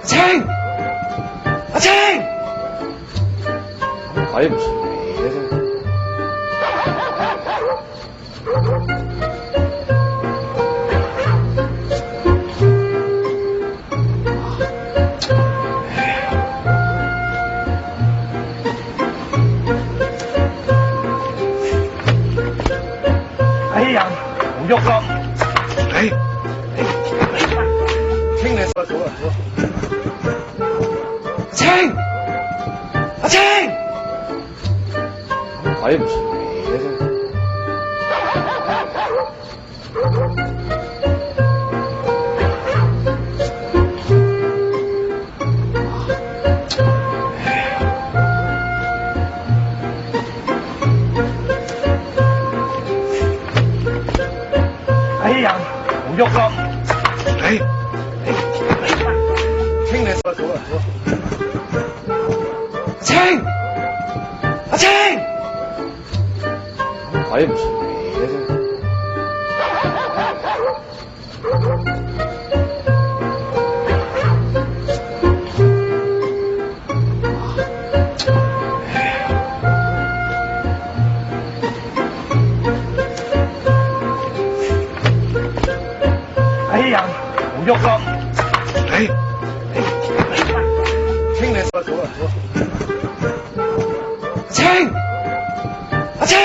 青，阿青，睇唔出嚟嘅啫。哎呀，唔喐咯！青你青，阿青，睇唔出嚟嘅啫。哎呀，唔喐咯！青你青，阿青，睇唔出嚟嘅啫。哎呀，唔喐咯！青你青，阿青，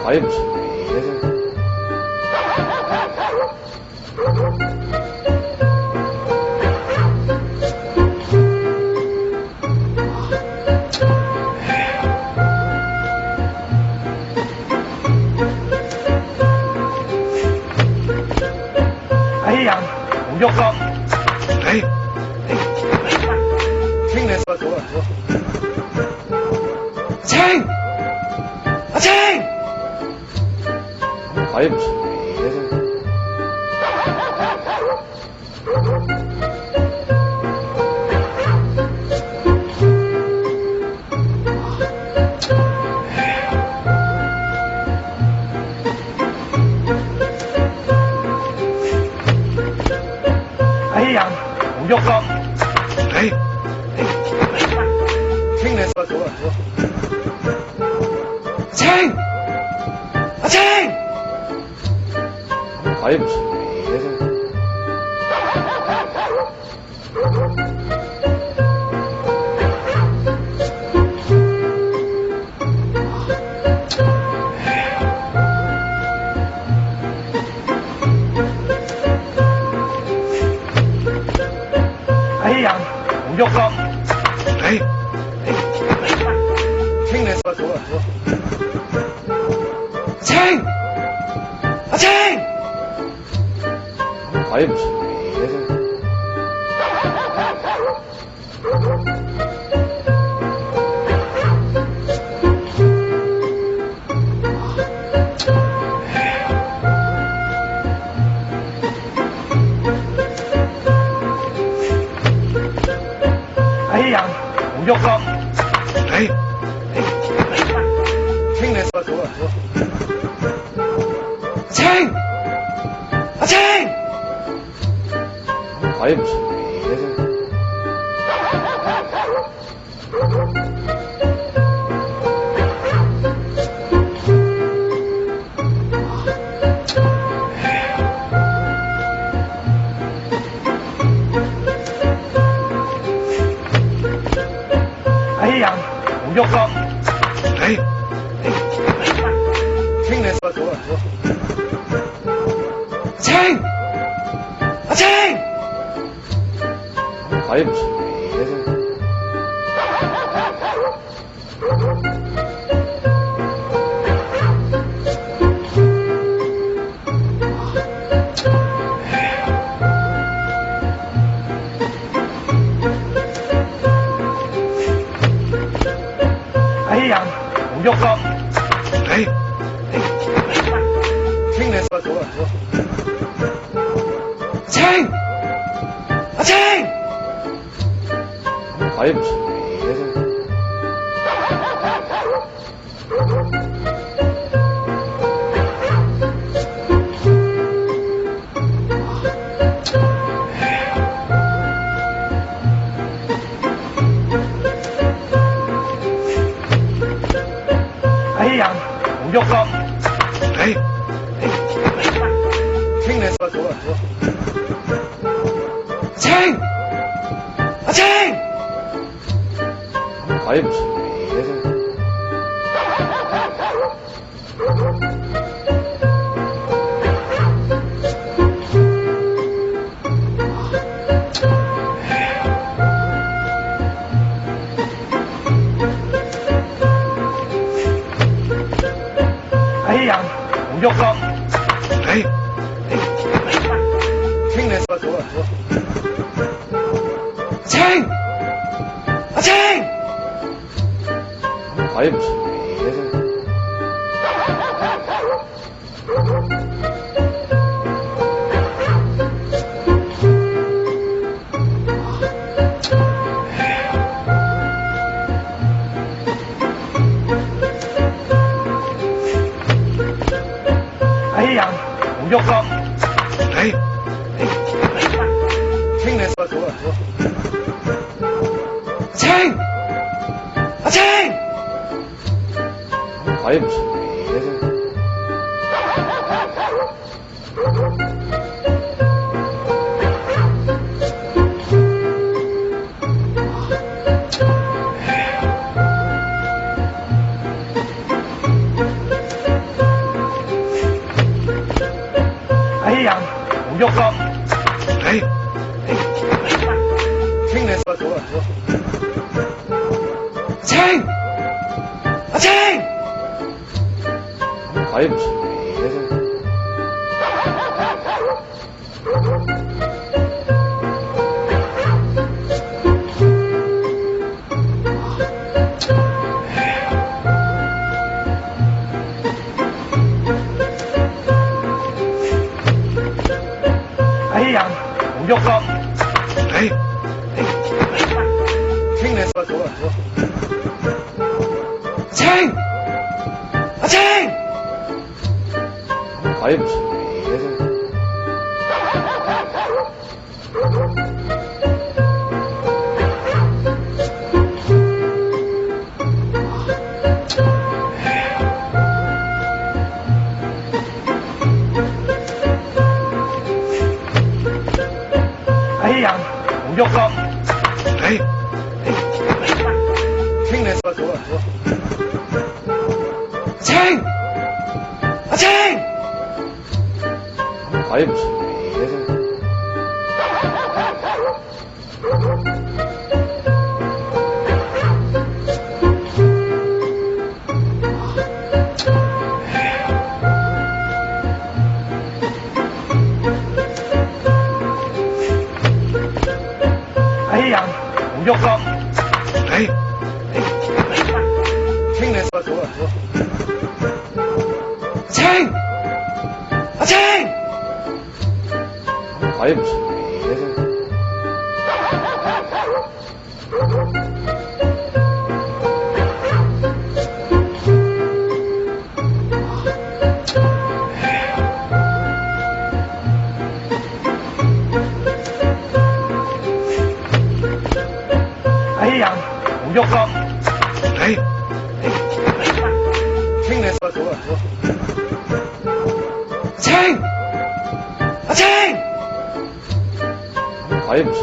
睇唔出嚟嘅啫。哎呀，唔喐咯！青你青，阿青，睇唔出嚟嘅啫。哎呀，唔喐咯！青你青，阿青，睇唔出嚟嘅啫。哎呀，唔喐咯！青你青，阿青，睇唔出嚟嘅啫。哎呀，唔喐咯！青你青，阿青，睇唔出嚟嘅啫。哎呀，唔喐咯！青你青，阿青，睇唔出嚟嘅啫。哎呀，唔喐咯！青你青，阿青，睇唔出嚟嘅啫。清理咗啦，清，阿清，睇唔嘢啫。哎呀，唔喐啦！清理咗啦，清，阿清，睇唔嘢啫。哎呀，唔喐啦！清理咗啦，清，阿清，睇唔嘢啫。哎呀，唔喐啦！清理咗啦，清，阿清，睇唔嘢啫。哎呀，唔喐啦！清理咗啦，清，阿清，睇唔嘢啫。哎呀，唔喐啦！清理咗啦，清，阿清，睇唔嘢啫。哎呀，唔喐啦！清理咗啦，清，阿清，睇唔嘢啫。哎呀，唔喐啦！清理咗啦，清，阿清，睇唔嘢啫。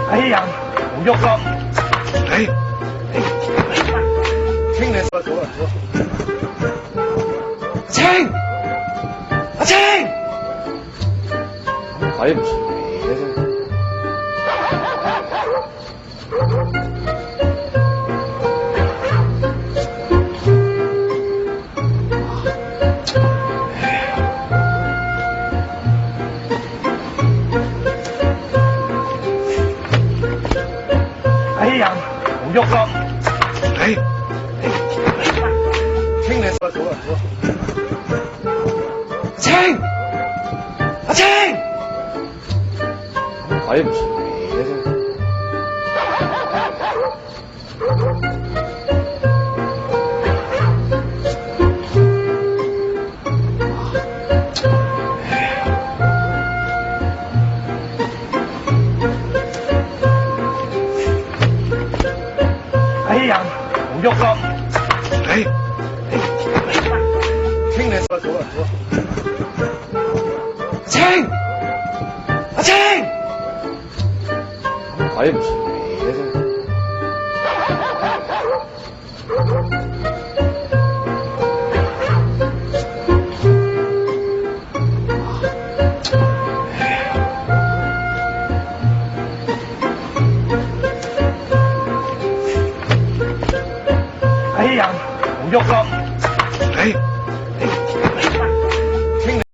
哎呀，唔喐啦！清理咗啦，清，阿清，睇唔嘢啫。哎呀，唔喐啦！清理咗啦，清，阿清，睇唔嘢啫。清你走啦，阿清，阿清，睇唔順你嘅啫。哎呀，冇喐啦。你。